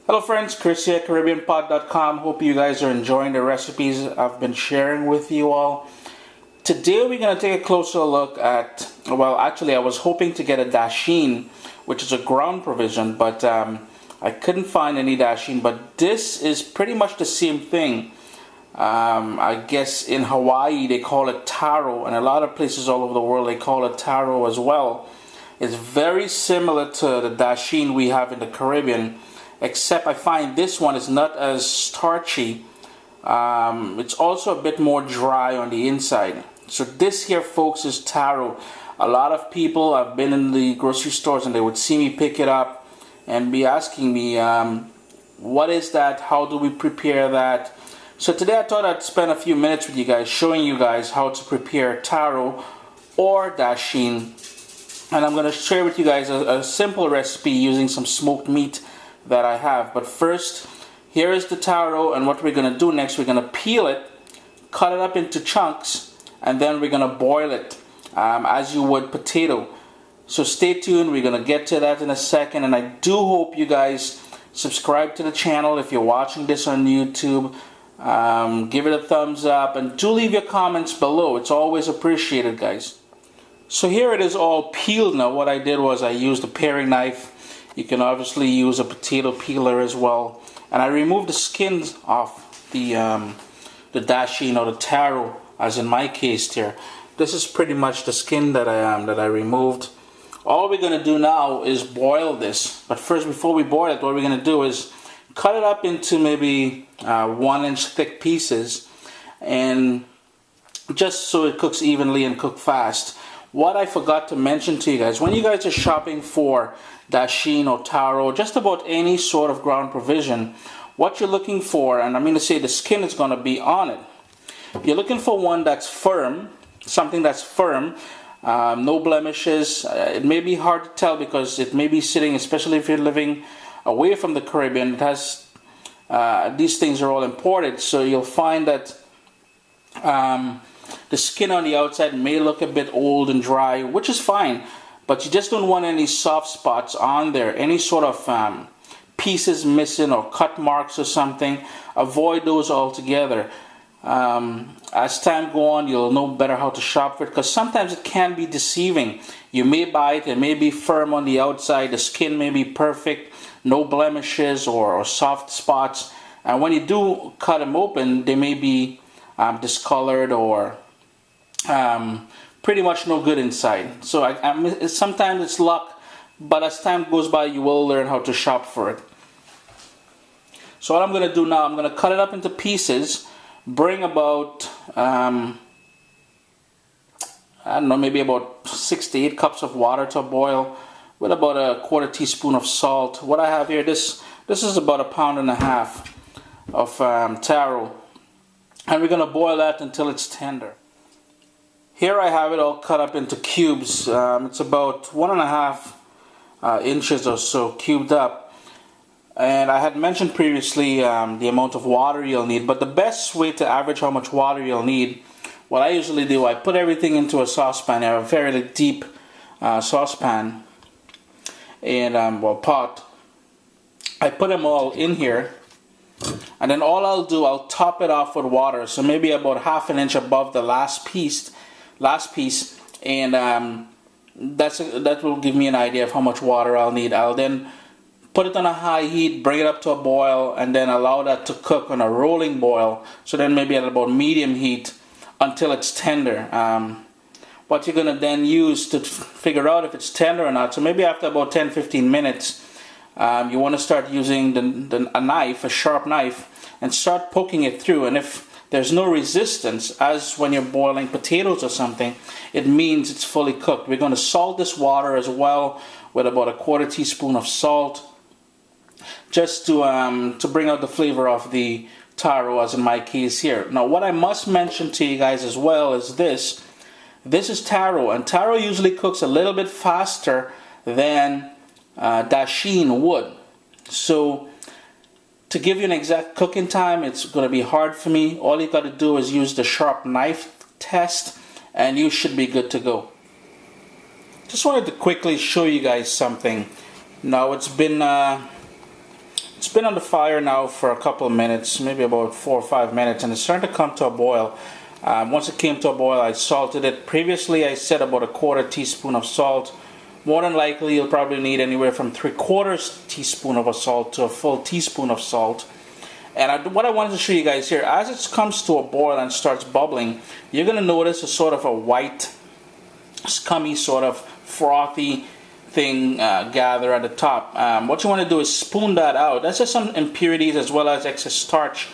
Hello friends, Chris here, CaribbeanPod.com. Hope you guys are enjoying the recipes I've been sharing with you all. Today we're going to take a closer look at, well actually I was hoping to get a Dasheen, which is a ground provision, but I couldn't find any Dasheen, but this is pretty much the same thing. I guess in Hawaii they call it Taro, and a lot of places all over the world they call it Taro as well. It's very similar to the Dasheen we have in the Caribbean, except I find this one is not as starchy. It's also a bit more dry on the inside. So this here, folks, is Taro. A lot of people, I've been in the grocery stores and they would see me pick it up and be asking me, what is that? How do we prepare that? So today I thought I'd spend a few minutes with you guys showing you guys how to prepare Taro or Dasheen. And I'm going to share with you guys a simple recipe using some smoked meat that I have. But first, here is the taro, and what we're going to do next, we're going to peel it, cut it up into chunks, and then we're going to boil it as you would potato. So stay tuned, we're going to get to that in a second, and I do hope you guys subscribe to the channel if you're watching this on YouTube. Give it a thumbs up, and do leave your comments below. It's always appreciated, guys. So here it is all peeled now. What I did was I used a paring knife. You can obviously use a potato peeler as well. And I removed the skins off the Dasheen or the taro, as in my case here. This is pretty much the skin that I removed. All we're going to do now is boil this. But first, before we boil it, what we're going to do is cut it up into maybe 1-inch thick pieces, and just so it cooks evenly and cook fast. What I forgot to mention to you guys, when you guys are shopping for Dasheen or taro, just about any sort of ground provision, what you're looking for, and I'm going to say the skin is going to be on it. You're looking for one that's firm, something that's firm, no blemishes. It may be hard to tell because it may be sitting, especially if you're living away from the Caribbean. It has these things are all imported, so you'll find that the skin on the outside may look a bit old and dry, which is fine, but you just don't want any soft spots on there, any sort of pieces missing or cut marks or something. Avoid those altogether. As time goes on, you'll know better how to shop for it, because sometimes it can be deceiving. You may buy it, it may be firm on the outside, the skin may be perfect, no blemishes or soft spots, and when you do cut them open, they may be discolored or pretty much no good inside. So sometimes it's luck, but as time goes by you will learn how to shop for it. So what I'm going to do now, I'm going to cut it up into pieces, bring about I don't know, maybe about 6 to 8 cups of water to a boil with about a 1/4 teaspoon of salt. What I have here, this is about 1.5 pounds of taro, and we're going to boil that until it's tender. Here I have it all cut up into cubes. It's about 1.5 inches or so cubed up. And I had mentioned previously the amount of water you'll need, but the best way to average how much water you'll need, what I usually do, I put everything into a saucepan. I have a fairly deep saucepan and pot. I put them all in here, and then all I'll do, I'll top it off with water, so maybe about 1/2 inch above the last piece, and that will give me an idea of how much water I'll need. I'll then put it on a high heat, bring it up to a boil, and then allow that to cook on a rolling boil, so then maybe at about medium heat until it's tender. What you're going to then use to figure out if it's tender or not, so maybe after about 10-15 minutes, you want to start using a knife, a sharp knife, and start poking it through. And if there's no resistance, as when you're boiling potatoes or something, it means it's fully cooked. We're going to salt this water as well with about a 1/4 teaspoon of salt, just to bring out the flavor of the taro, as in my case here. Now what I must mention to you guys as well is this. This is taro, and taro usually cooks a little bit faster than Dasheen would. So to give you an exact cooking time, it's going to be hard for me. All you got to do is use the sharp knife test and you should be good to go. Just wanted to quickly show you guys something. Now it's been It's been on the fire now for a couple of minutes, maybe about 4 or 5 minutes, and it's starting to come to a boil. Once it came to a boil, I salted it. Previously, I said about a 1/4 teaspoon of salt. More than likely, you'll probably need anywhere from 3/4 teaspoon of a salt to a full teaspoon of salt. And what I wanted to show you guys here, as it comes to a boil and starts bubbling, you're going to notice a sort of a white, scummy, sort of frothy thing gather at the top. What you want to do is spoon that out. That's just some impurities as well as excess starch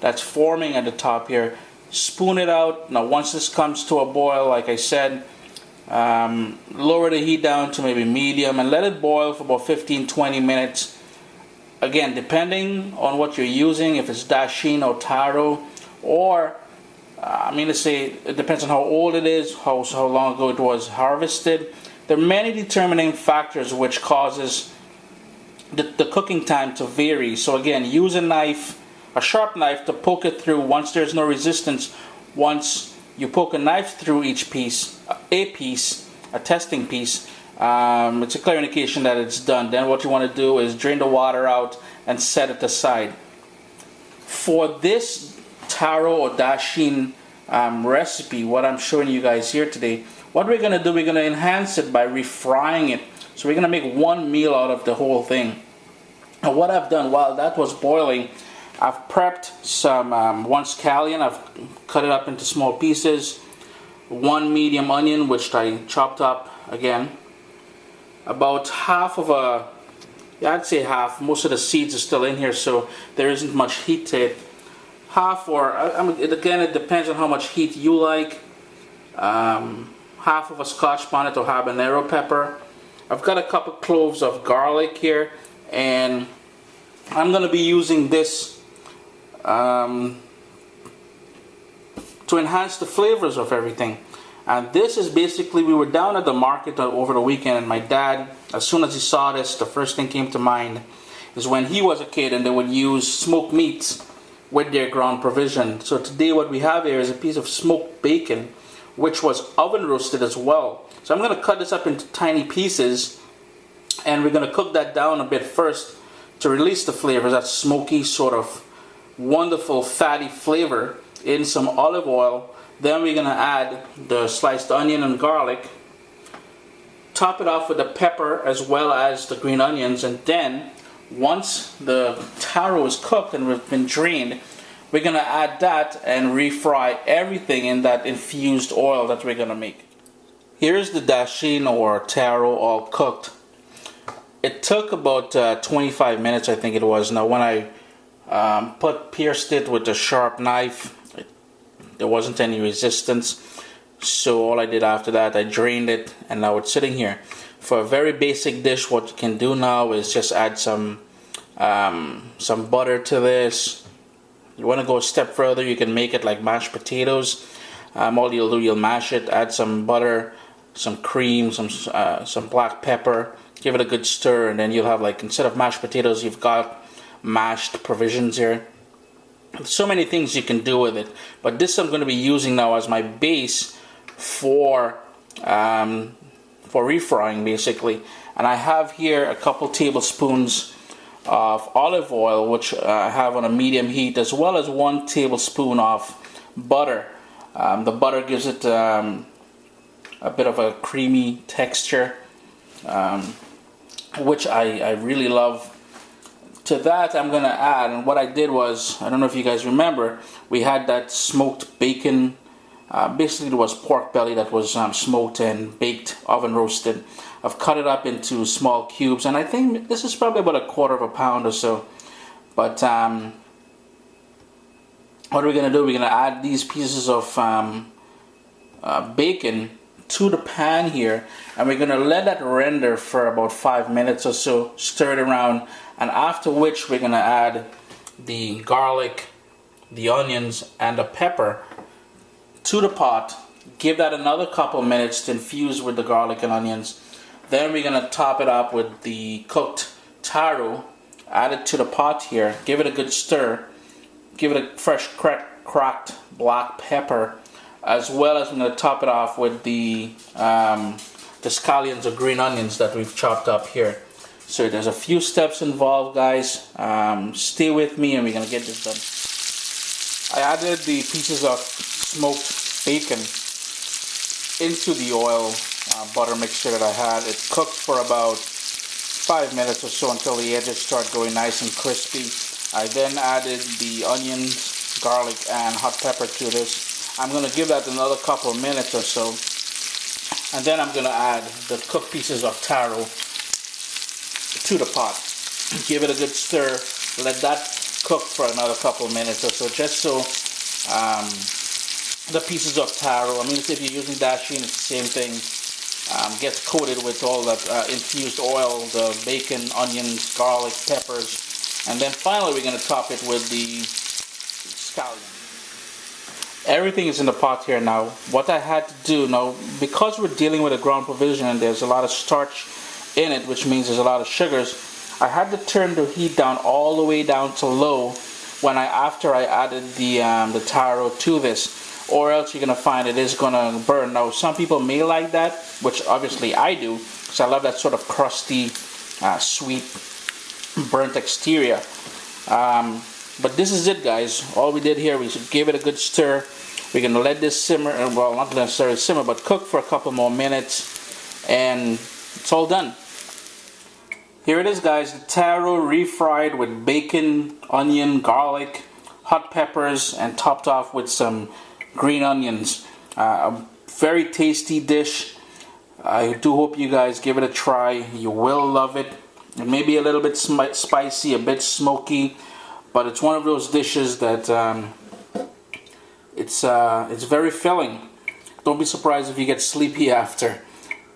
that's forming at the top here. Spoon it out. Now once this comes to a boil, like I said, lower the heat down to maybe medium and let it boil for about 15-20 minutes. Again, depending on what you're using, if it's Dasheen or Taro, or let's say it depends on how old it is, how long ago it was harvested. There are many determining factors which causes the cooking time to vary. So again, use a knife, a sharp knife, to poke it through once there's no resistance. Once you poke a knife through each piece, a testing piece, it's a clear indication that it's done. Then what you want to do is drain the water out and set it aside. For this Taro or Dasheen recipe, what I'm showing you guys here today, what we're going to do, we're going to enhance it by refrying it. So we're going to make one meal out of the whole thing. And what I've done while that was boiling, I've prepped some 1 scallion. I've cut it up into small pieces. 1 medium onion, which I chopped up again. About half of a, I'd say half, most of the seeds are still in here, so there isn't much heat to it. Half, or again, it depends on how much heat you like. Half of a Scotch bonnet or habanero pepper. I've got a couple cloves of garlic here, and I'm going to be using this to enhance the flavors of everything. And this is basically, we were down at the market over the weekend, and my dad, as soon as he saw this, the first thing came to mind is when he was a kid and they would use smoked meats with their ground provision. So today what we have here is a piece of smoked bacon, which was oven roasted as well. So I'm going to cut this up into tiny pieces, and we're going to cook that down a bit first to release the flavors, that smoky sort of wonderful fatty flavor, in some olive oil. Then we're going to add the sliced onion and garlic, top it off with the pepper as well as the green onions, and then once the taro is cooked and we've been drained, we're going to add that and refry everything in that infused oil that we're going to make. Here's the Dasheen or taro all cooked. It took about 25 minutes, I think it was. Now when I pierced it with a sharp knife, there wasn't any resistance, so all I did after that, I drained it, and now it's sitting here. For a very basic dish, what you can do now is just add some butter to this. You want to go a step further, you can make it like mashed potatoes. All you'll do, you'll mash it, add some butter, some cream, some black pepper, give it a good stir, and then you'll have, like, instead of mashed potatoes, you've got mashed provisions here. So many things you can do with it, but this I'm going to be using now as my base for refrying, basically. And I have here a couple tablespoons of olive oil, which I have on a medium heat, as well as 1 tablespoon of butter. The butter gives it a bit of a creamy texture, which I really love. To that I'm going to add, and what I did was, I don't know if you guys remember, we had that smoked bacon. Basically it was pork belly that was smoked and baked, oven roasted. I've cut it up into small cubes, and I think this is probably about 1/4 pound or so. But what we're going to do, we're going to add these pieces of bacon to the pan here, and we're going to let that render for about 5 minutes or so, stir it around, and after which we're going to add the garlic, the onions, and the pepper to the pot. Give that another couple minutes to infuse with the garlic and onions. Then we're going to top it up with the cooked taro, add it to the pot here, give it a good stir, give it a fresh cracked black pepper, as well as I'm going to top it off with the scallions or green onions that we've chopped up here. So there's a few steps involved, guys. Stay with me and we're gonna get this done. I added the pieces of smoked bacon into the oil butter mixture that I had. It cooked for about 5 minutes or so until the edges start going nice and crispy. I then added the onions, garlic, and hot pepper to this. I'm going to give that another couple of minutes or so. And then I'm going to add the cooked pieces of taro to the pot. Give it a good stir. Let that cook for another couple of minutes or so, just so the pieces of taro, I mean, if you're using Dasheen, it's the same thing, gets coated with all that infused oil, the bacon, onions, garlic, peppers. And then finally we're going to top it with the scallion. Everything is in the pot here now. What I had to do now, because we're dealing with a ground provision and there's a lot of starch in it, which means there's a lot of sugars, I had to turn the heat down all the way down to low after I added the taro to this, or else you're going to find it is going to burn. Now some people may like that, which obviously I do, because I love that sort of crusty, sweet, burnt exterior. But this is it, guys. All we did here, we gave it a good stir. We're going to let this simmer, well, not necessarily simmer, but cook for a couple more minutes, and it's all done. Here it is, guys, the taro refried with bacon, onion, garlic, hot peppers, and topped off with some green onions. A very tasty dish. I do hope you guys give it a try. You will love it. It may be a little bit spicy, a bit smoky, but it's one of those dishes that it's very filling. Don't be surprised if you get sleepy after.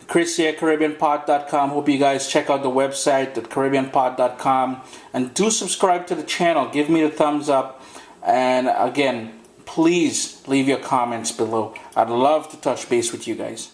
Chris here, CaribbeanPot.com. Hope you guys check out the website at CaribbeanPot.com, and do subscribe to the channel. Give me a thumbs up, and again, please leave your comments below. I'd love to touch base with you guys.